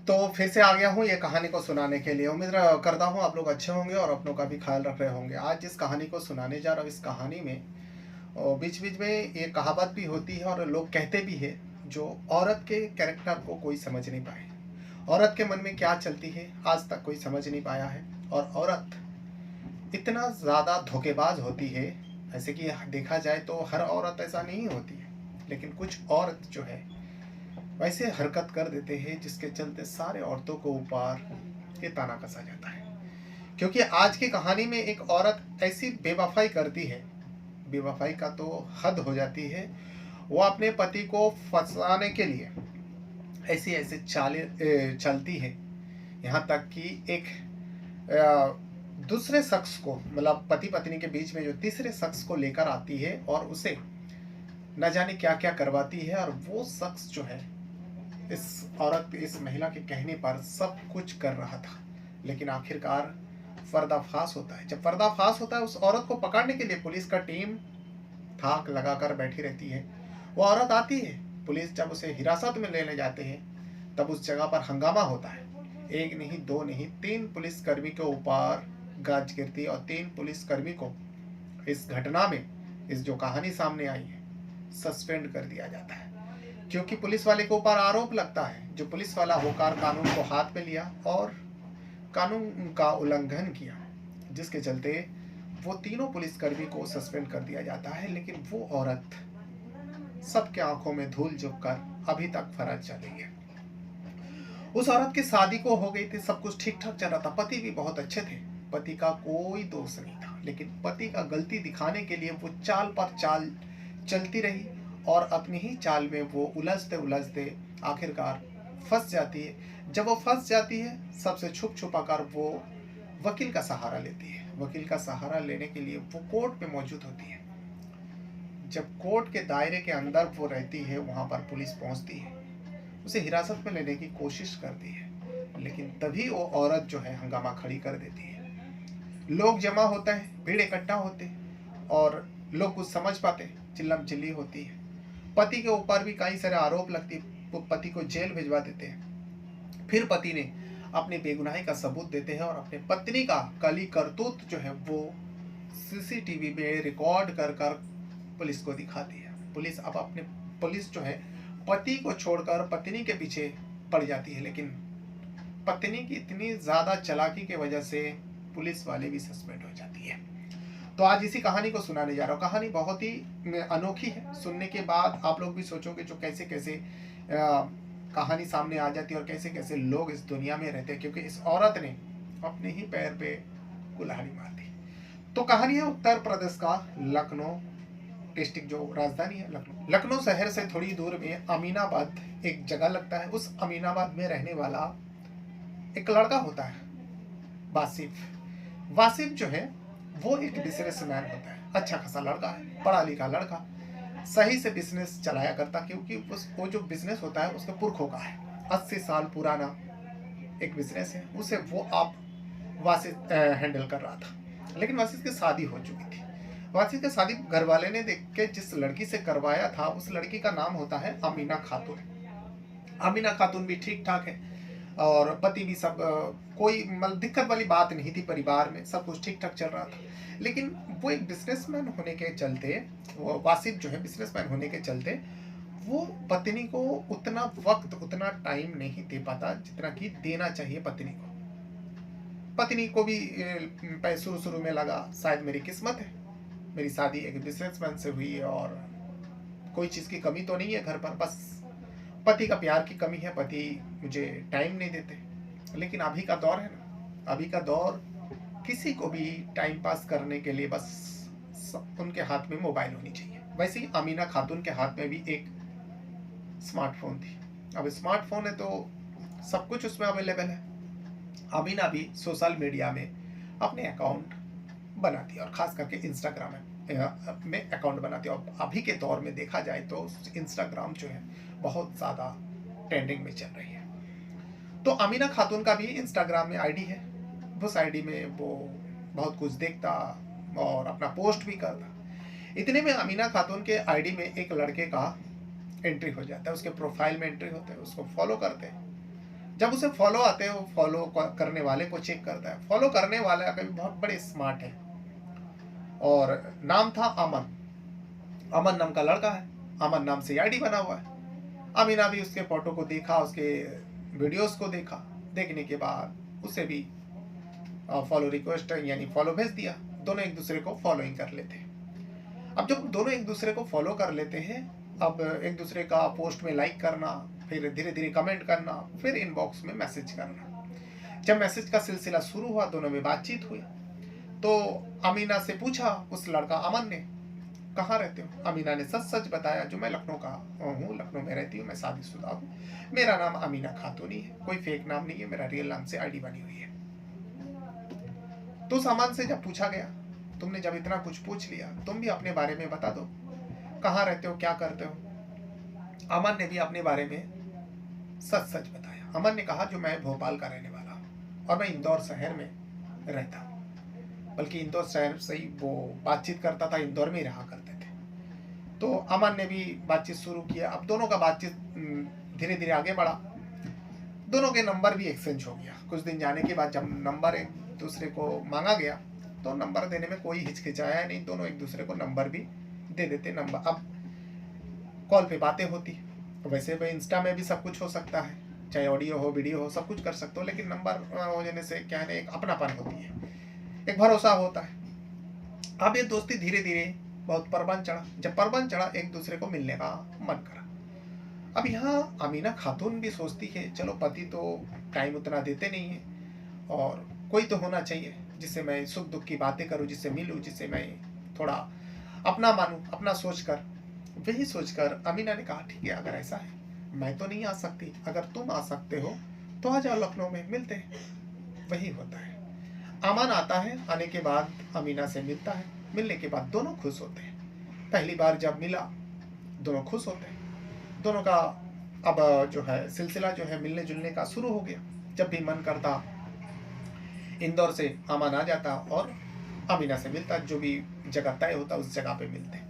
तो फिर से आ गया हूँ ये कहानी को सुनाने के लिए। उम्मीद करता हूँ आप लोग अच्छे होंगे और अपनों का भी ख्याल रख रहे होंगे। आज जिस कहानी को सुनाने जा रहा हूँ, इस कहानी में बीच बीच में ये कहावत भी होती है और लोग कहते भी है, जो औरत के कैरेक्टर को कोई समझ नहीं पाए। औरत के मन में क्या चलती है आज तक कोई समझ नहीं पाया है। और औरत इतना ज़्यादा धोखेबाज होती है। ऐसे कि देखा जाए तो हर औरत ऐसा नहीं होती है, लेकिन कुछ औरत जो है वैसे हरकत कर देते हैं जिसके चलते सारे औरतों को ऊपर ये ताना कसा जाता है। क्योंकि आज की कहानी में एक औरत ऐसी बेवफाई करती है, बेवफाई का तो हद हो जाती है। वो अपने पति को फंसाने के लिए ऐसी ऐसे चालें चलती है, यहाँ तक कि एक दूसरे शख्स को, मतलब पति पत्नी के बीच में जो तीसरे शख्स को लेकर आती है और उसे न जाने क्या क्या करवाती है। और वो शख्स जो है इस औरत, इस महिला के कहने पर सब कुछ कर रहा था, लेकिन आखिरकार पर्दाफाश होता है। जब पर्दाफाश होता है, उस औरत को पकड़ने के लिए पुलिस का टीम थाक लगाकर बैठी रहती है। वो औरत आती है, पुलिस जब उसे हिरासत में लेने जाते हैं तब उस जगह पर हंगामा होता है। एक नहीं, दो नहीं, 3 पुलिसकर्मी के ऊपर गाज गिरती है और 3 पुलिसकर्मी को इस घटना में, इस जो कहानी सामने आई है, सस्पेंड कर दिया जाता है। क्योंकि पुलिस वाले के ऊपर आरोप लगता है, जो पुलिस वाला होकर कानून को हाथ में लिया और कानून का उल्लंघन किया, जिसके चलते वो तीनों पुलिसकर्मी को सस्पेंड कर दिया जाता है। लेकिन वो औरत सबके आंखों में धूल झोंक कर अभी तक फरार चली है। उस औरत की शादी को हो गई थी, सब कुछ ठीक ठाक चल रहा था, पति भी बहुत अच्छे थे, पति का कोई दोष नहीं था। लेकिन पति का गलती दिखाने के लिए वो चाल पर चाल चलती रही और अपनी ही चाल में वो उलझते उलझते आखिरकार फंस जाती है। जब वो फंस जाती है, सबसे छुप छुपा कर वो वकील का सहारा लेती है। वकील का सहारा लेने के लिए वो कोर्ट में मौजूद होती है। जब कोर्ट के दायरे के अंदर वो रहती है, वहाँ पर पुलिस पहुँचती है, उसे हिरासत में लेने की कोशिश करती है। लेकिन तभी वो औरत जो है हंगामा खड़ी कर देती है। लोग जमा होता है, भीड़ इकट्ठा होते हैं और लोग कुछ समझ पाते, चिल्लम चिल्ली होती है। पति के ऊपर भी कई सारे आरोप लगते, वो पति को जेल भिजवा देते हैं। फिर पति ने अपनी बेगुनाही का सबूत देते हैं और अपने पत्नी का कली करतूत जो है वो सीसीटीवी में रिकॉर्ड कर कर पुलिस को दिखाती है। पुलिस जो है पति को छोड़कर पत्नी के पीछे पड़ जाती है। लेकिन पत्नी की इतनी ज़्यादा चालाकी की वजह से पुलिस वाले भी सस्पेंड हो जाती है। तो आज इसी कहानी को सुनाने जा रहा हूँ। कहानी बहुत ही अनोखी है। सुनने के बाद आप लोग भी सोचोगे जो कैसे कैसे कहानी सामने आ जाती है और कैसे कैसे लोग इस दुनिया में रहते हैं, क्योंकि इस औरत ने अपने ही पैर पे कुल्हाड़ी मार दी। तो कहानी है उत्तर प्रदेश का लखनऊ डिस्ट्रिक्ट, जो राजधानी है लखनऊ। लखनऊ शहर से थोड़ी दूर में अमीनाबाद एक जगह लगता है। उस अमीनाबाद में रहने वाला एक लड़का होता है, वासिफ। वासिफ जो है वो एक बिजनेसमैन होता है, अच्छा खासा लड़का है, पढ़ा लिखा लड़का, सही से बिजनेस चलाया करता। क्योंकि वो जो बिजनेस होता है उसके पुरखों का है, 80 साल पुराना एक बिजनेस है, उसे वो आप वासिफ हैंडल कर रहा था। लेकिन वासिफ की शादी हो चुकी थी। वासिफ की शादी घर वाले ने देख के जिस लड़की से करवाया था, उस लड़की का नाम होता है अमीना खातून। अमीना खातून भी ठीक ठाक है और पति भी सब कोई मतलब दिक्कत वाली बात नहीं थी, परिवार में सब कुछ ठीक ठाक चल रहा था। लेकिन वो एक बिजनेसमैन होने के चलते, वो वासिफ जो है बिजनेसमैन होने के चलते, वो पत्नी को उतना वक्त, उतना टाइम नहीं दे पाता जितना कि देना चाहिए पत्नी को। पत्नी को भी शुरू शुरू में लगा शायद मेरी किस्मत है, मेरी शादी एक बिजनेसमैन से हुई है और कोई चीज़ की कमी तो नहीं है घर पर, बस पति का प्यार की कमी है, पति मुझे टाइम नहीं देते। लेकिन अभी का दौर है ना, अभी का दौर किसी को भी टाइम पास करने के लिए बस उनके हाथ में मोबाइल होनी चाहिए। वैसे ही अमीना खातून के हाथ में भी एक स्मार्टफोन थी। अब स्मार्टफोन है तो सब कुछ उसमें अवेलेबल है। अमीना भी सोशल मीडिया में अपने अकाउंट बनाती है और ख़ास करके इंस्टाग्राम में अकाउंट बनाती है। और अभी के दौर में देखा जाए तो इंस्टाग्राम जो है बहुत ज़्यादा ट्रेंडिंग में चल रही है। तो अमीना खातून का भी इंस्टाग्राम में आईडी है। उस आईडी में वो बहुत कुछ देखता और अपना पोस्ट भी करता। इतने में अमीना खातून के आईडी में एक लड़के का एंट्री हो जाता है, उसके प्रोफाइल में एंट्री होता है, उसको फॉलो करते हैं। जब उसे फॉलो आते हैं, वो फॉलो करने वाले को चेक करता है। फॉलो करने वाला कभी बहुत बड़े स्मार्ट है, और नाम था अमन। अमन नाम का लड़का है, अमन नाम से आईडी बना हुआ है। अमीना भी उसके फोटो को देखा, उसके वीडियोस को देखा। देखने के बाद उसे भी फॉलो रिक्वेस्ट यानी फॉलो भेज दिया। दोनों एक दूसरे को फॉलोइंग कर लेते हैं। अब जब दोनों एक दूसरे को फॉलो कर लेते हैं, अब एक दूसरे का पोस्ट में लाइक करना, फिर धीरे धीरे कमेंट करना, फिर इनबॉक्स में मैसेज करना। जब मैसेज का सिलसिला शुरू हुआ, दोनों में बातचीत हुई। तो अमीना से पूछा उस लड़का अमन ने, कहाँ रहते हो? अमीना ने सच सच बताया, जो मैं लखनऊ का हूँ, लखनऊ में रहती हूँ, मैं शादीशुदा हूँ, मेरा नाम अमीना खातूनी है, कोई फेक नाम नहीं है, मेरा रियल नाम से आईडी बनी हुई है। तो उस अमन से जब पूछा गया, तुमने जब इतना कुछ पूछ लिया, तुम भी अपने बारे में बता दो, कहाँ रहते हो, क्या करते हो? अमन ने भी अपने बारे में सच सच बताया। अमन ने कहा, जो मैं भोपाल का रहने वाला हूँ और मैं इंदौर शहर में रहता हूँ, बल्कि इंदौर शहर से ही वो बातचीत करता था, इंदौर में ही रहा करते थे। तो अमन ने भी बातचीत शुरू किया। अब दोनों का बातचीत धीरे धीरे आगे बढ़ा। दोनों के नंबर भी एक्सचेंज हो गया। कुछ दिन जाने के बाद जब नंबर एक दूसरे को मांगा गया, तो नंबर देने में कोई हिचकिचाया नहीं, दोनों एक दूसरे को नंबर भी दे देते। नंबर, अब कॉल पे बातें होती। वैसे भाई इंस्टा में भी सब कुछ हो सकता है, चाहे ऑडियो हो, वीडियो हो, सब कुछ कर सकते हो, लेकिन नंबर हो जाने से क्या है, एक अपनापन होती है, एक भरोसा होता है। अब ये दोस्ती धीरे धीरे बहुत परवान चढ़ा। जब परवान चढ़ा, एक दूसरे को मिलने का मन करा। अब यहाँ अमीना खातून भी सोचती है, चलो पति तो टाइम उतना देते नहीं है, और कोई तो होना चाहिए जिससे मैं सुख दुख की बातें करूं, जिससे मिलूं, जिससे मैं थोड़ा अपना मानूं, अपना सोचकर। वही सोचकर अमीना ने कहा, ठीक है, अगर ऐसा है, मैं तो नहीं आ सकती, अगर तुम आ सकते हो तो आ जाओ, लखनऊ में मिलते हैं। वही होता है। अमन आता है, आने के बाद अमीना से मिलता है। मिलने के बाद दोनों खुश होते हैं। पहली बार जब मिला, दोनों खुश होते हैं। दोनों का अब जो है सिलसिला जो है मिलने जुलने का शुरू हो गया। जब भी मन करता, इंदौर से अमन आ जाता और अमीना से मिलता, जो भी जगह तय होता उस जगह पे मिलते।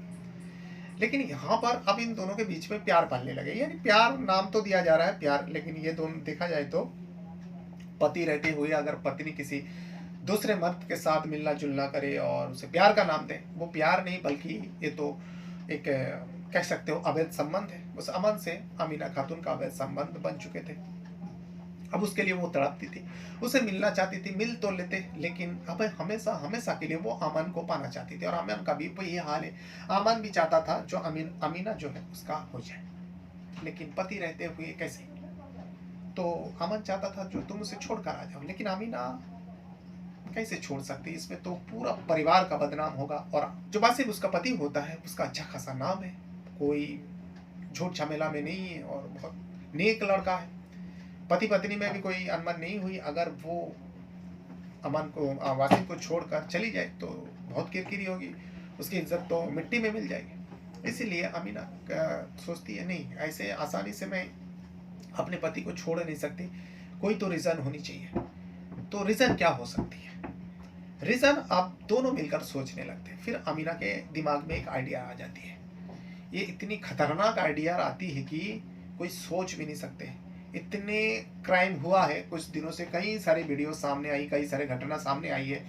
लेकिन यहाँ पर अब इन दोनों के बीच में प्यार पलने लगे। यानी प्यार नाम तो दिया जा रहा है प्यार, लेकिन ये दोनों देखा जाए तो पति रहते हुए अगर पत्नी किसी दूसरे मर्द के साथ मिलना जुलना करे और उसे प्यार का नाम दे, वो प्यार नहीं बल्कि ये तो एक कह सकते हो अवैध संबंध है। उस अमन से अमीना खातून का अवैध संबंध बन चुके थे। अब उसके लिए वो तड़पती थी, उसे मिलना चाहती थी, मिल तो लेते, लेकिन अब हमेशा हमेशा के लिए वो अमन को पाना चाहती थी। और अमन का भी वही हाल है। अमन भी चाहता था जो अमीना जो है उसका हो जाए, लेकिन पति रहते हुए कैसे? तो अमन चाहता था जो तुम उसे छोड़कर आ जाओ, लेकिन अमीना कैसे छोड़ सकती? इसमें तो पूरा परिवार का बदनाम होगा। और जो बासिफ उसका पति होता है, उसका अच्छा खासा नाम है, कोई झूठ झमेला में नहीं है और बहुत नेक लड़का है। पति पत्नी में भी कोई अनबन नहीं हुई। अगर वो अमन को वासिफ को छोड़कर चली जाए तो बहुत किरकिरी होगी, उसकी इज्जत तो मिट्टी में मिल जाएगी। इसीलिए अमीना सोचती है, नहीं, ऐसे आसानी से मैं अपने पति को छोड़ नहीं सकती, कोई तो रीज़न होनी चाहिए। तो रीज़न क्या हो सकती है? रीज़न आप दोनों मिलकर सोचने लगते हैं। फिर अमीना के दिमाग में एक आइडिया आ जाती है। ये इतनी खतरनाक आइडिया आती है कि कोई सोच भी नहीं सकते। इतने क्राइम हुआ है कुछ दिनों से, कई सारे वीडियो सामने आई, कई सारे घटना सामने आई है,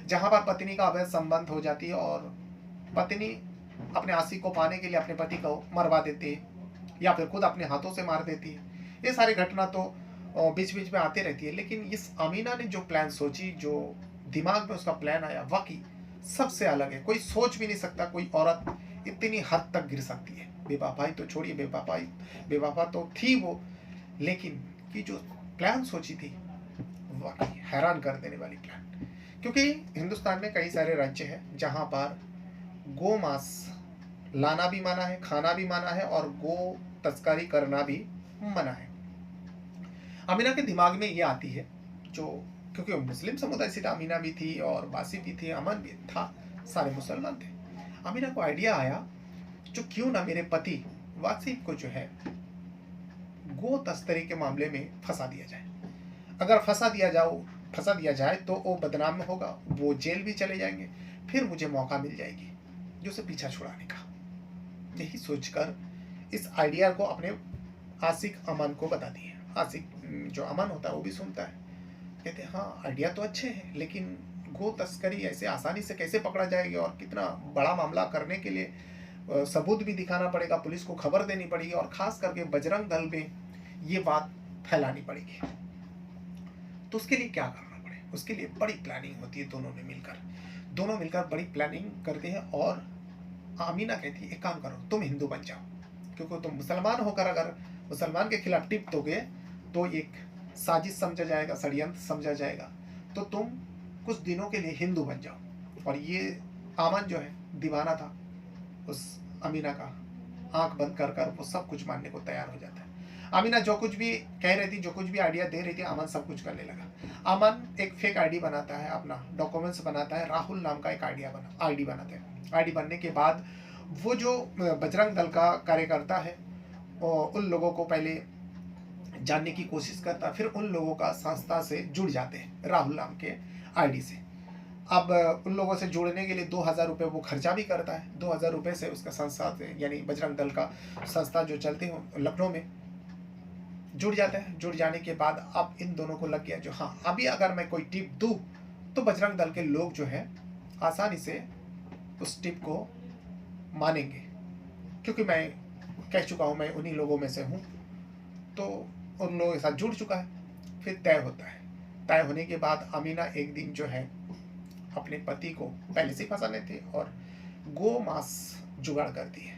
जहां पर पत्नी का अवैध संबंध हो जाती है और पत्नी अपने आशिक को पाने के लिए अपने पति को मरवा देती है या फिर खुद अपने हाथों से मार देती है। ये सारी घटना तो बीच बीच में आती रहती है। लेकिन इस अमीना ने जो प्लान सोची, जो दिमाग में उसका प्लान आया, वाकई सबसे अलग है। कोई सोच भी नहीं सकता कोई औरत इतनी हद तक गिर सकती है। बेवफाई तो छोड़िए, बेवफा तो थी वो, लेकिन की जो प्लान सोची थी, वाकई हैरान कर देने वाली प्लान। क्योंकि हिंदुस्तान में कई सारे राज्य हैं जहां पर गो मांस लाना भी मना है, खाना भी मना है और गो तस्करी करना भी मना है। अमीना के दिमाग में ये आती है, जो क्योंकि मुस्लिम समुदाय से अमीना भी थी और वासिफ भी थी, अमन भी था, सारे मुसलमान थे। अमीना को आइडिया आया, जो क्यों ना मेरे पति वासिफ को जो है गो तस्करी के मामले में फंसा दिया जाए। अगर फंसा दिया जाए तो वो बदनाम होगा, वो जेल भी चले जाएंगे, फिर मुझे मौका मिल जाएगी जो उसे पीछा छुड़ाने का। यही सोचकर इस आइडिया को अपने आशिक अमन को बता दिए। आसिक जो अमन होता है वो भी सुनता है। कहते हैं हाँ आइडिया तो अच्छे हैं, लेकिन गो तस्करी ऐसे आसानी से कैसे पकड़ा जाएगा, और कितना बड़ा मामला करने के लिए सबूत भी दिखाना पड़ेगा, पुलिस को खबर देनी पड़ेगी, और खास करके बजरंग दल में ये बात फैलानी पड़ेगी। तो उसके लिए क्या करना पड़े, उसके लिए बड़ी प्लानिंग होती है। दोनों मिलकर बड़ी प्लानिंग करते हैं। और आमीना कहती है एक काम करो, तुम हिंदू बन जाओ, क्योंकि तुम मुसलमान होकर अगर मुसलमान के खिलाफ टिप दोगे तो एक साजिश समझा जाएगा, षड्यंत्र समझा जाएगा। तो तुम कुछ दिनों के लिए हिंदू बन जाओ। और ये आमन जो है दीवाना था उस अमीना का, आंख बंद कर कर वो सब कुछ मानने को तैयार हो जाता है। अमीना जो कुछ भी कह रही थी, जो कुछ भी आइडिया दे रही थी, अमन सब कुछ करने लगा। अमन एक फेक आईडी बनाता है, अपना डॉक्यूमेंट्स बनाता है, राहुल नाम का एक आईडी बनाते हैं। आईडी बनने के बाद वो जो बजरंग दल का कार्यकर्ता है उन लोगों को पहले जानने की कोशिश करता है, फिर उन लोगों का संस्था से जुड़ जाते हैं राहुल नाम के आईडी से। अब उन लोगों से जुड़ने के लिए 2000 रुपये वो खर्चा भी करता है। 2000 रुपये से उसका संस्था से, यानी बजरंग दल का संस्था जो चलते हैं लखनऊ में, जुड़ जाते हैं। जुड़ जाने के बाद अब इन दोनों को लग गया जो हाँ अभी अगर मैं कोई टिप दूँ तो बजरंग दल के लोग जो है आसानी से उस टिप को मानेंगे, क्योंकि मैं कह चुका हूँ मैं उन्हीं लोगों में से हूँ। तो उन लोगों के साथ जुड़ चुका है। फिर तय होता है। तय होने के बाद अमीना एक दिन जो है अपने पति को पहले से ही फंसाने थे और गो मांस जुगाड़ करती है।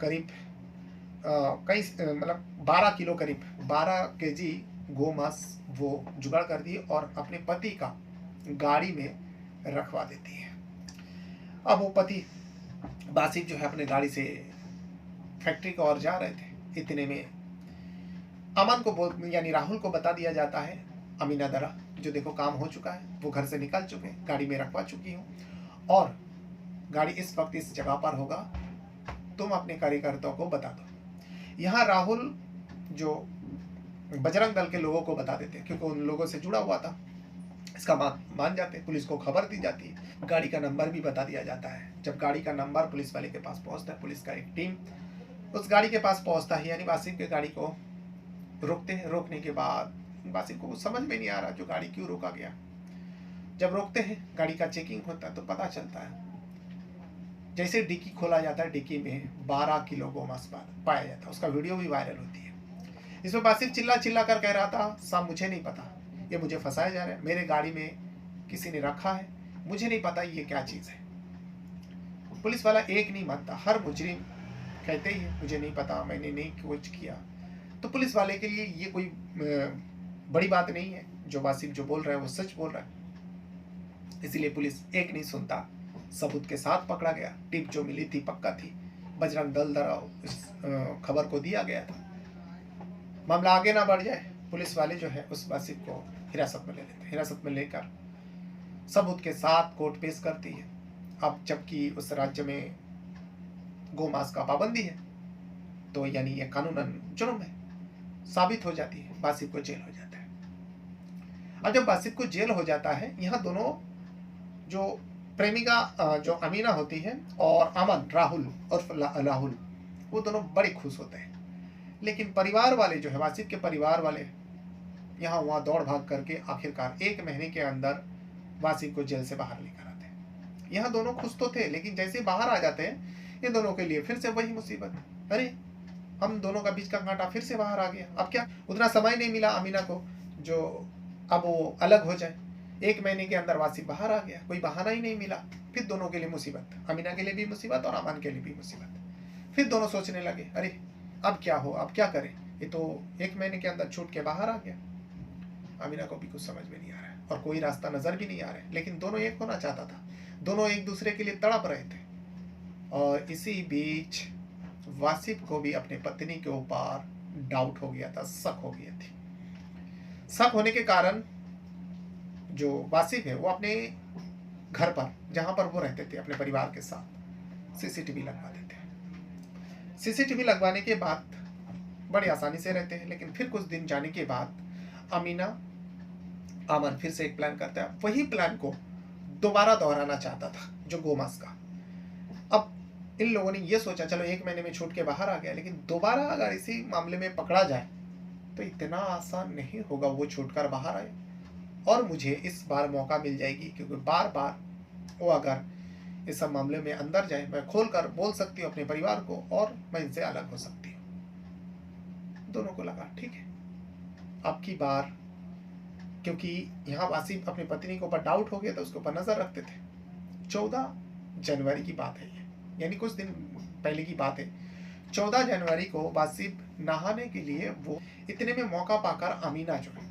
करीब कई मतलब 12 किलो, करीब 12 केजी गो मांस वो जुगाड़ करती है और अपने पति का गाड़ी में रखवा देती है। अब वो पति बासित जो है अपने गाड़ी से फैक्ट्री की ओर जा रहे थे। इतने में अमन को यानी राहुल को बता दिया जाता है अमीना द्वारा, जो देखो काम हो चुका है, वो घर से निकल चुके हैं, गाड़ी में रखवा चुकी हूँ और गाड़ी इस वक्त इस जगह पर होगा, तुम अपने कार्यकर्ताओं को बता दो। यहाँ राहुल जो बजरंग दल के लोगों को बता देते, क्योंकि उन लोगों से जुड़ा हुआ था, इसका मान जाते। पुलिस को खबर दी जाती है, गाड़ी का नंबर भी बता दिया जाता है। जब गाड़ी का नंबर पुलिस वाले के पास पहुंचता है, पुलिस का एक टीम उस गाड़ी के पास पहुंचता है, यानी वासिफ के गाड़ी को रोकते हैं। रोकने के बाद वासिफ को समझ में नहीं आ रहा जो गाड़ी क्यों रोका गया। जब रोकते हैं, गाड़ी का चेकिंग होता है तो पता चलता है, जैसे डिक्की खोला जाता है, डिक्की में 12 किलो गोमांस पाया जाता है। उसका वीडियो भी वायरल होती है। इसमें वासिफ चिल्ला चिल्ला कर कह रहा था, साहब मुझे नहीं पता, ये मुझे फंसाया जा रहा है, मेरे गाड़ी में किसी ने रखा है, मुझे नहीं पता ये क्या चीज़ है। पुलिस वाला एक नहीं मानता, हर मुजरिम कहते ही है मुझे नहीं पता, मैंने नहीं कुछ किया। तो पुलिस वाले के लिए ये कोई बड़ी बात नहीं है, जो वासिफ जो बोल रहा है वो सच बोल रहा है। इसीलिए पुलिस एक नहीं सुनता, सबूत के साथ पकड़ा गया। टिप जो मिली थी पक्का थी, बजरंग दल द्वारा इस खबर को दिया गया था। मामला आगे ना बढ़ जाए, पुलिस वाले जो है उस वासिफ को हिरासत में ले लेते हैं। हिरासत में लेकर सबूत के साथ कोर्ट पेश करती है। अब जबकि उस राज्य में गोमांस का पाबंदी है, तो यानी ये कानूनन जुर्म है, साबित हो जाती है, वासिफ को जेल हो जाता है। अब जब वासिफ को जेल हो जाता है, यहाँ दोनों जो प्रेमिका जो अमीना होती है और अमन राहुल और राहुल, वो दोनों बड़े खुश होते हैं। लेकिन परिवार वाले जो है, वासिफ के परिवार वाले यहाँ वहाँ दौड़ भाग करके आखिरकार 1 महीने के अंदर वासिफ को जेल से बाहर लेकर आते हैं। यहाँ दोनों खुश तो थे, लेकिन जैसे बाहर आ जाते हैं, ये दोनों के लिए फिर से वही मुसीबत। अरे हम दोनों का बीच का कांटा फिर से बाहर आ गया। अब क्या, उतना समय नहीं मिला अमीना को जो अब वो अलग हो जाए। 1 महीने के अंदर वासिफ बाहर आ गया, कोई बहाना ही नहीं मिला। फिर दोनों के लिए मुसीबत, अमीना के लिए भी मुसीबत और अमन के लिए भी मुसीबत। फिर दोनों सोचने लगे, अरे अब क्या हो, अब क्या करें, ये तो 1 महीने के अंदर छूट के बाहर आ गया। अमीना को भी कुछ समझ में नहीं आ रहा है और कोई रास्ता नजर भी नहीं आ रहा है, लेकिन दोनों एक होना चाहता था, दोनों एक दूसरे के लिए तड़प रहे थे। और इसी बीच वासिफ को भी अपने पत्नी के ऊपर डाउट हो गया था, शक हो गया थी। शक होने के कारण जो वासिफ है वो अपने घर पर, जहां पर वो रहते थे अपने परिवार के साथ, सीसीटीवी लगवा देते हैं। सीसीटीवी लगवाने के बाद बड़ी आसानी से रहते हैं। लेकिन फिर कुछ दिन जाने के बाद अमीना अमन फिर से एक प्लान करता है। वही प्लान को दोबारा दोहराना चाहता था, जो गोमांस का। अब इन लोगों ने ये सोचा, चलो 1 महीने में छूट के बाहर आ गया, लेकिन दोबारा अगर इसी मामले में पकड़ा जाए तो इतना आसान नहीं होगा वो छूटकर बाहर आए। और मुझे इस बार मौका मिल जाएगी, क्योंकि बार बार वो अगर इस सब मामले में अंदर जाए, मैं खोल कर बोल सकती हूँ अपने परिवार को और मैं इनसे अलग हो सकती हूँ। दोनों को लगा ठीक है, अब की बार, क्योंकि यहाँ वासिफ अपनी पत्नी के ऊपर डाउट हो गया था, उसके ऊपर नजर रखते थे। 14 जनवरी की बात है ये, यानी कुछ दिन पहले की बात है। 14 जनवरी को वासिफ नहाने के लिए वो, इतने में मौका पाकर अमीना जो है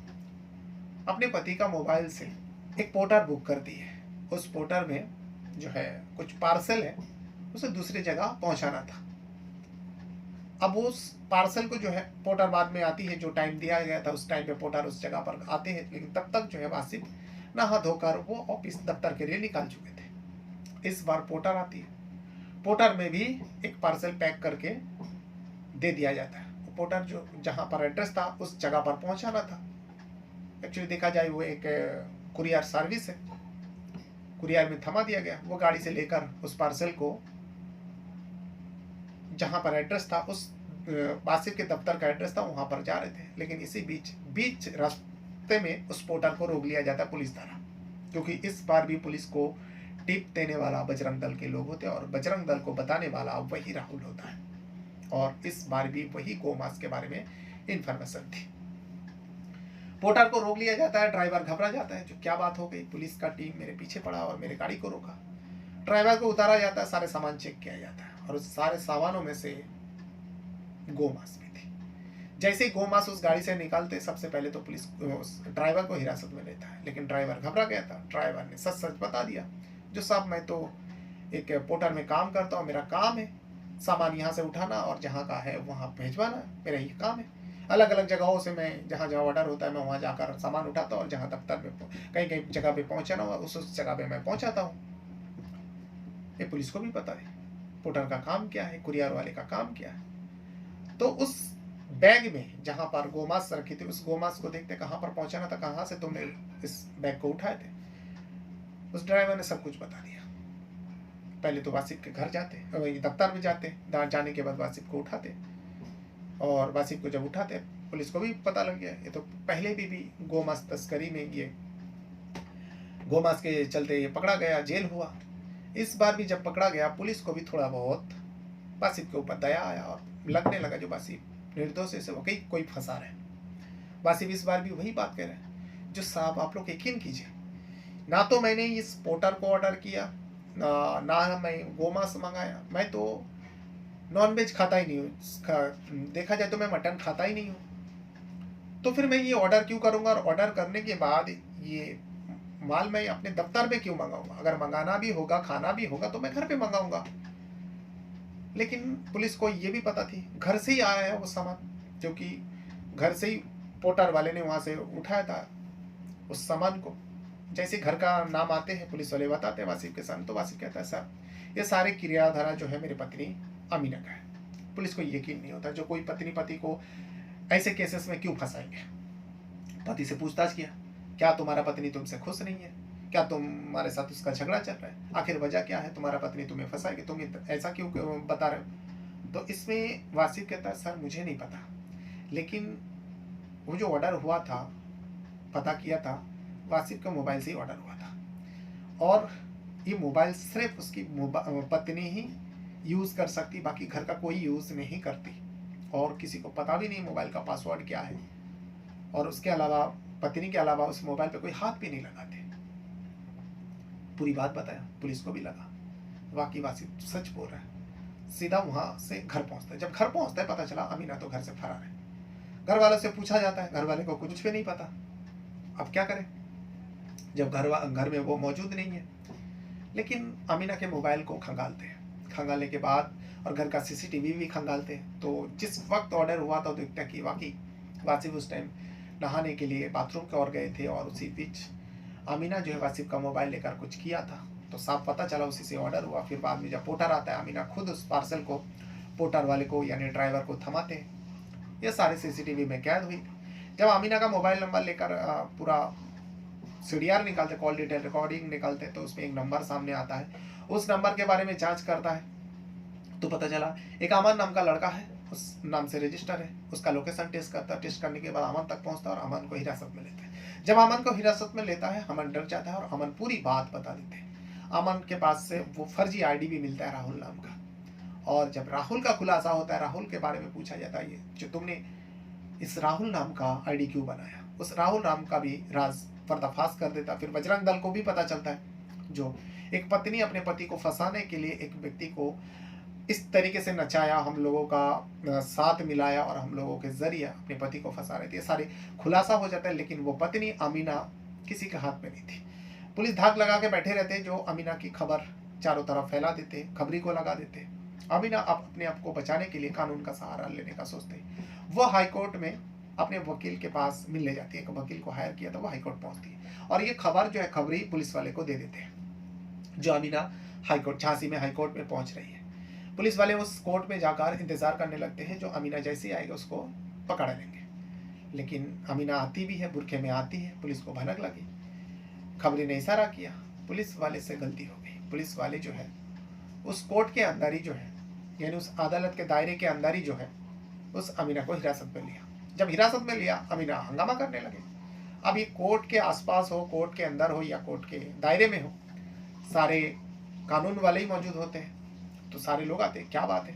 अपने पति का मोबाइल से एक पोर्टर बुक करती है। उस पोर्टर में जो है कुछ पार्सल है, उसे दूसरी जगह पहुंचाना था। अब उस पार्सल को जो है पोर्टर बाद में आती है, जो टाइम दिया गया था उस टाइम पे पोर्टर उस जगह पर आते हैं, लेकिन तब तक जो है वासिफ नहा धोकर वो ऑफिस दफ्तर के लिए निकाल चुके थे। इस बार पोर्टर आती है, पोर्टर में भी एक पार्सल पैक करके दे दिया जाता है। पोर्टर जो जहाँ पर एड्रेस था उस जगह पर पहुंचाना था। एक्चुअली देखा जाए वो एक कुरियर सर्विस है, कुरियर में थमा दिया गया। वो गाड़ी से लेकर उस पार्सल को जहां पर एड्रेस था, उस वासिफ के दफ्तर का एड्रेस था, वहां पर जा रहे थे। लेकिन इसी बीच रास्ते में उस पोर्टर को रोक लिया जाता है पुलिस द्वारा, क्योंकि इस बार भी पुलिस को टिप देने वाला बजरंग दल के लोग होते हैं और बजरंग दल को बताने वाला वही राहुल होता है। और इस बार भी वही गोमांस के बारे में इंफॉर्मेशन थी। पोर्टर को रोक लिया जाता है, ड्राइवर घबरा जाता है, जो क्या बात हो गई, पुलिस का टीम मेरे पीछे पड़ा और मेरे गाड़ी को रोका। ड्राइवर को उतारा जाता है, सारे सामान चेक किया जाता है और उस सारे सामानों में से गोमांस भी थी। जैसे ही गोमांस उस गाड़ी से निकालते, सबसे पहले तो पुलिस उस ड्राइवर को हिरासत में लेता है, लेकिन ड्राइवर घबरा गया था। ड्राइवर ने सच सच बता दिया, जो साहब मैं तो एक पोर्टर में काम करता हूँ, मेरा काम है सामान यहाँ से उठाना और जहाँ का है वहाँ भेजवाना, मेरा ये काम है। अलग अलग जगहों से मैं जहाँ जहाँ ऑर्डर होता है मैं वहाँ जाकर सामान उठाता हूँ और जहाँ दफ्तर में कहीं कहीं जगह पे पहुँचाना हुआ उस जगह पे मैं पहुँचाता हूँ। ये पुलिस को भी पता है पोर्टर का काम क्या है, कुरियर वाले का काम क्या है। तो उस बैग में जहाँ पर गोमांस रखी थी, उस गोमांस को देखते कहाँ पर पहुँचाना था, कहाँ से तुमने इस बैग को उठाए थे। उस ड्राइवर ने सब कुछ बता दिया। पहले तो वासिफ के घर जाते, दफ्तर में जाते, जाने के बाद वासिफ को उठाते और वासिफ को जब उठाते पुलिस को भी पता लग गया ये तो पहले भी गोमांस तस्करी में ये गोमांस के चलते ये पकड़ा गया, जेल हुआ। इस बार भी जब पकड़ा गया पुलिस को भी थोड़ा बहुत वासिफ के ऊपर दया आया और लगने लगा जो वासिफ निर्दोष से वो कोई फंसा रहे। वासिफ इस बार भी वही बात कह रहे हैं, जो साहब आप लोग यकीन कीजिए, ना तो मैंने इस पोर्टर को ऑर्डर किया, ना मैं गोमांस मंगाया, मैं तो नॉनवेज खाता ही नहीं हूँ, देखा जाए तो मैं मटन खाता ही नहीं हूँ। तो फिर मैं ये ऑर्डर क्यों करूँगा, और ऑर्डर करने के बाद ये माल मैं अपने दफ्तर में क्यों मंगाऊंगा। अगर मंगाना भी होगा, खाना भी होगा तो मैं घर पे मंगाऊंगा। लेकिन पुलिस को ये भी पता थी घर से ही आया है वो सामान, क्योंकि घर से ही पोर्टर वाले ने वहाँ से उठाया था उस सामान को। जैसे घर का नाम आते हैं पुलिस वाले बताते हैं वासिफ के सामने, तो वासिफ कहता है सर ये सारे क्रियाधारा जो है मेरी पत्नी अमीना का है। पुलिस को यकीन नहीं होता, जो कोई पत्नी पति को ऐसे केसेस में क्यों फंसाएंगे। पति से पूछताछ किया, क्या तुम्हारा पत्नी तुमसे खुश नहीं है, क्या तुम्हारे साथ उसका झगड़ा चल रहा है, आखिर वजह क्या है, तुम्हारा पत्नी तुम्हें फंसाएगी, तुम ऐसा क्यों बता रहे हो। तो इसमें वासिफ कहता है सर मुझे नहीं पता, लेकिन वो जो ऑर्डर हुआ था, पता किया था, वासिफ का मोबाइल से ही ऑर्डर हुआ था और ये मोबाइल सिर्फ उसकी पत्नी ही यूज़ कर सकती, बाकी घर का कोई यूज़ नहीं करती और किसी को पता भी नहीं मोबाइल का पासवर्ड क्या है। और उसके अलावा पत्नी के अलावा उस मोबाइल पे कोई हाथ भी नहीं लगाते। पूरी बात बताया, पुलिस को भी लगा वाकई वासिफ सच बोल रहा है। सीधा वहाँ से घर पहुँचता है। जब घर पहुँचता है पता चला अमीना तो घर से फरार है। घर वालों से पूछा जाता है, घर वाले को कुछ भी नहीं पता। अब क्या करें जब घर में वो मौजूद नहीं है। लेकिन अमीना के मोबाइल को खंगालते हैं, खंगालने के बाद और घर का सीसीटीवी भी खंगालते हैं। तो जिस वक्त ऑर्डर हुआ था देखता कि वाकई वासिफ उस टाइम नहाने के लिए बाथरूम की ओर गए थे और उसी बीच अमीना जो है वासिफ का मोबाइल लेकर कुछ किया था। तो साफ पता चला उसी से ऑर्डर हुआ। फिर बाद में जब पोर्टर आता है, अमीना खुद उस पार्सल को पोर्टर वाले को यानी ड्राइवर को थमाते हैं। ये सारे सीसीटीवी में कैद हुई। जब अमीना का मोबाइल नंबर लेकर पूरा सीडीआर निकालते, कॉल डिटेल रिकॉर्डिंग निकालते, तो उसमें एक नंबर सामने आता है। उस नंबर के बारे में जांच करता है तो पता चला एक अमन नाम का लड़का है उस नाम से रजिस्टर है, उसका लोकेशन टेस्ट करता है, टेस्ट करने के बाद अमन तक पहुंचता है और अमन को हिरासत में लेता है। जब अमन को हिरासत में लेता है, अमन डर जाता है और अमन पूरी बात बता देते हैं। अमन के पास से वो फर्जी आईडी भी मिलता है राहुल नाम का, और जब राहुल का खुलासा होता है, राहुल के बारे में पूछा जाता है, ये जो तुमने इस राहुल नाम का आईडी क्यों बनाया, उस राहुल नाम का भी राज पर्दाफाश कर देता। फिर बजरंग दल को भी पता चलता है, जो एक पत्नी अपने पति को फंसाने के लिए एक व्यक्ति को इस तरीके से नचाया, हम लोगों का साथ मिलाया और हम लोगों के जरिए अपने पति को फंसा रहे थे, ये सारे खुलासा हो जाता है। लेकिन वो पत्नी अमीना किसी के हाथ में नहीं थी। पुलिस धाक लगा के बैठे रहते, जो अमीना की खबर चारों तरफ फैला देते, खबरी को लगा देते। अमीना अपने आप को बचाने के लिए कानून का सहारा लेने का सोचते, वो हाईकोर्ट में अपने वकील के पास मिलने जाती है। एक वकील को हायर किया था, वो हाईकोर्ट पहुंचती है और ये खबर जो है खबरी पुलिस वाले को दे देते हैं, जो अमीना हाईकोर्ट झांसी में हाईकोर्ट में पहुंच रही है। पुलिस वाले उस कोर्ट में जाकर इंतजार करने लगते हैं, जो अमीना जैसे ही आएगा उसको पकड़ लेंगे। लेकिन अमीना आती भी है, बुरखे में आती है, पुलिस को भनक लगी, खबरी ने इशारा किया, पुलिस वाले से गलती हो गई। पुलिस वाले जो है उस कोर्ट के अंदर ही जो है, यानी उस अदालत के दायरे के अंदर ही जो है उस अमीना को हिरासत में लिया। जब हिरासत में लिया, अमीना हंगामा करने लगे। अब ये कोर्ट के आसपास हो, कोर्ट के अंदर हो या कोर्ट के दायरे में हो, सारे कानून वाले ही मौजूद होते हैं, तो सारे लोग आते, क्या बात है,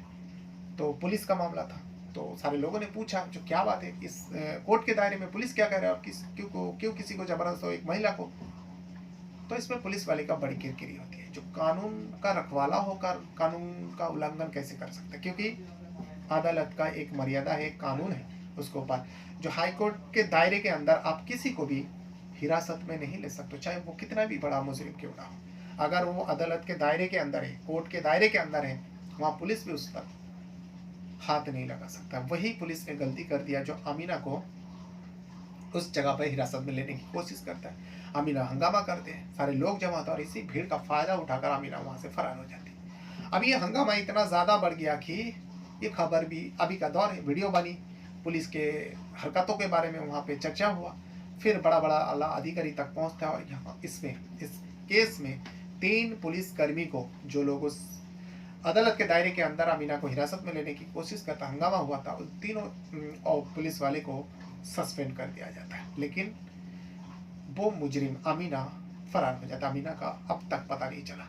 तो पुलिस का मामला था। तो सारे लोगों ने पूछा, जो क्या बात है, इस कोर्ट के दायरे में पुलिस क्या कह रहा है, और क्यों किसी को जबरदस्त हो, एक महिला को। तो इसमें पुलिस वाले का बड़ी किरकिरी होती है, जो कानून का रखवाला होकर कानून का उल्लंघन कैसे कर सकते हैं, क्योंकि अदालत का एक मर्यादा है, एक कानून है उसके ऊपर, जो हाईकोर्ट के दायरे के अंदर आप किसी को भी हिरासत में नहीं ले सकते, चाहे वो कितना भी बड़ा मुजरिम क्यों ना हो। अगर वो अदालत के दायरे के अंदर है, कोर्ट के दायरे के अंदर है, वहाँ पुलिस भी उस पर हाथ नहीं लगा सकता। वही पुलिस ने गलती कर दिया, जो अमीना को उस जगह पर हिरासत में लेने की कोशिश करता है। अमीना हंगामा करते हैं, सारे लोग जमा होते हैं और इसी भीड़ का फायदा उठाकर अमीना वहाँ से फरार हो जाती है। अब ये हंगामा इतना ज़्यादा बढ़ गया कि ये खबर भी, अभी का दौर है, वीडियो बनी, पुलिस के हरकतों के बारे में वहाँ पे चर्चा हुआ, फिर बड़ा बड़ा आला अधिकारी तक पहुँचता है। और यहाँ इसमें इस केस में 3 पुलिसकर्मी को, जो लोग उस अदालत के दायरे के अंदर अमीना को हिरासत में लेने की कोशिश करता हंगामा हुआ था, उन तीनों और पुलिस वाले को सस्पेंड कर दिया जाता है। लेकिन वो मुजरिम अमीना फरार हो जाता, अमीना का अब तक पता नहीं चला।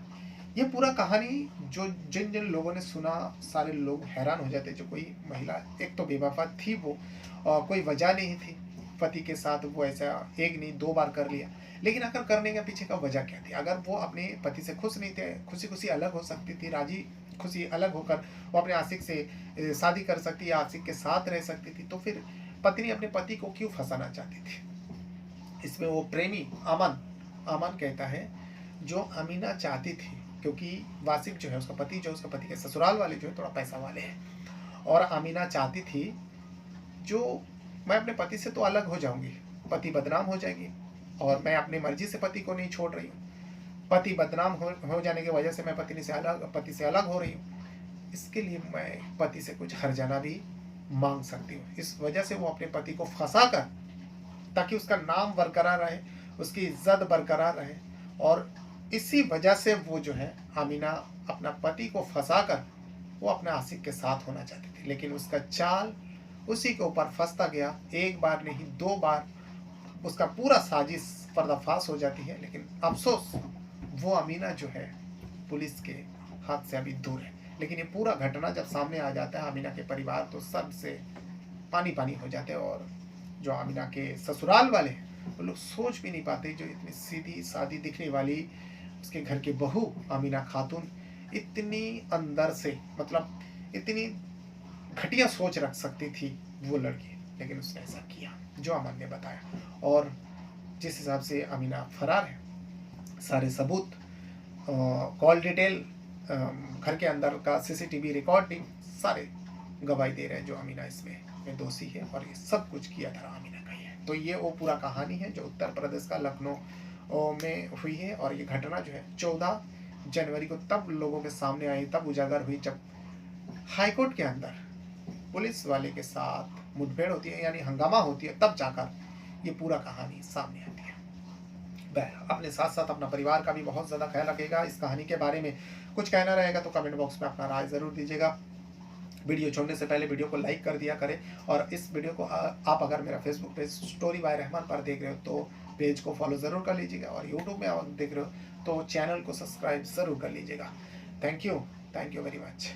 ये पूरा कहानी जो जिन जिन लोगों ने सुना, सारे लोग हैरान हो जाते। जो कोई महिला, एक तो बेवफा थी वो, और कोई वजह नहीं थी, पति के साथ वो ऐसा एक नहीं 2 बार कर लिया, लेकिन आखिर करने के पीछे का वजह क्या थी। अगर वो अपने पति से खुश नहीं थे, खुशी खुशी अलग हो सकती थी, राजी खुशी अलग होकर वो अपने आशिक से शादी कर सकती या आशिक के साथ रह सकती थी, तो फिर पत्नी अपने पति को क्यों फंसाना चाहती थी। इसमें वो प्रेमी अमन कहता है, जो अमीना चाहती थी, क्योंकि वासिफ जो है उसका पति, जो उसका पति के ससुराल वाले जो है थोड़ा पैसा वाले हैं, और अमीना चाहती थी, जो मैं अपने पति से तो अलग हो जाऊंगी, पति बदनाम हो जाएगी, और मैं अपनी मर्जी से पति को नहीं छोड़ रही हूँ, पति बदनाम हो जाने की वजह से मैं पति से अलग हो रही हूँ, इसके लिए मैं पति से कुछ हर्जाना भी मांग सकती हूँ। इस वजह से वो अपने पति को फंसा कर, ताकि उसका नाम बरकरार रहे, उसकी इज्जत बरकरार रहे, और इसी वजह से वो जो है अमीना अपना पति को फंसा कर वो अपने आशिक के साथ होना चाहती थी। लेकिन उसका चाल उसी के ऊपर फंसता गया, 1 बार नहीं 2 बार उसका पूरा साजिश पर्दाफाश हो जाती है। लेकिन अफसोस, वो अमीना जो है पुलिस के हाथ से अभी दूर है। लेकिन ये पूरा घटना जब सामने आ जाता है, अमीना के परिवार तो सब से पानी पानी हो जाते हैं, और जो अमीना के ससुराल वाले हैं वो लोग सोच भी नहीं पाते, जो इतनी सीधी सादी दिखने वाली उसके घर की बहू अमीना खातून इतनी अंदर से, मतलब इतनी घटिया सोच रख सकती थी वो लड़की। लेकिन उसने ऐसा किया जो अमन ने बताया, और जिस हिसाब से अमीना फरार है, सारे सबूत, कॉल डिटेल, घर के अंदर का सीसीटीवी रिकॉर्डिंग, सारे गवाही दे रहे हैं जो अमीना इसमें दोषी है, और ये सब कुछ किया था अमीना का ही है। तो ये वो पूरा कहानी है जो उत्तर प्रदेश का लखनऊ में हुई है। और ये घटना जो है 14 जनवरी को तब लोगों के सामने आई, तब उजागर हुई, जब हाईकोर्ट के अंदर पुलिस वाले के साथ मुठभेड़ होती है, यानी हंगामा होती है, तब जाकर ये पूरा कहानी सामने आती है। अपने साथ साथ अपना परिवार का भी बहुत ज़्यादा ख्याल रखेगा। इस कहानी के बारे में कुछ कहना रहेगा तो कमेंट बॉक्स में अपना राय ज़रूर दीजिएगा। वीडियो छोड़ने से पहले वीडियो को लाइक कर दिया करें, और इस वीडियो को आप अगर मेरा Facebook page story by Rahman पर देख रहे हो तो पेज को फॉलो ज़रूर कर लीजिएगा, और यूट्यूब में आप देख रहे हो तो चैनल को सब्सक्राइब ज़रूर कर लीजिएगा। Thank you very much.